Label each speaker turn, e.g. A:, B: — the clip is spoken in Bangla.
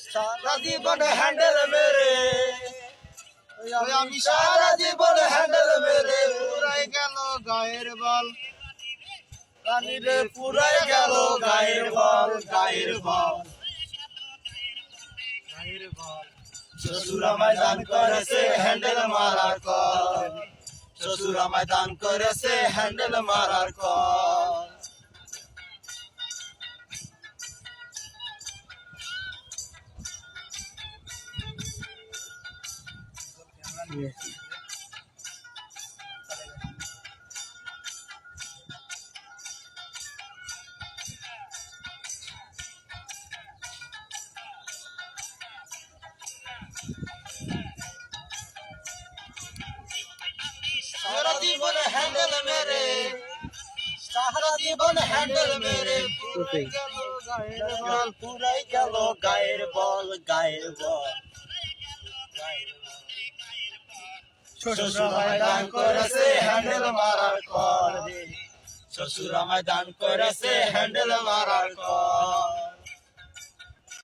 A: সারা জীবন হ্যান্ডেল মেরে আমি সারা জীবন হ্যান্ডেল মেরে পুরাই গেল গায়ের বল রানীরে পুরাই গেল গায়ের বল গায়ের বল গায়ের বল শ্বশুর আমায় দান করেছে হ্যান্ডেল মারার কল শ্বশুর আমায় দান করেছে হ্যান্ডেল মারার কল সারা জীবন হ্যান্ডেল মেরে সারা জীবন হ্যান্ডেল মেরে পুরাই গেল গায়ের বল পুরাই গেল গায়ের বল গায়ের বল শ্বশুর আমায় দান করেছে হ্যান্ডেল মারার কল শ্বশুর আমায় দান করেছে হ্যান্ডেল মারার কল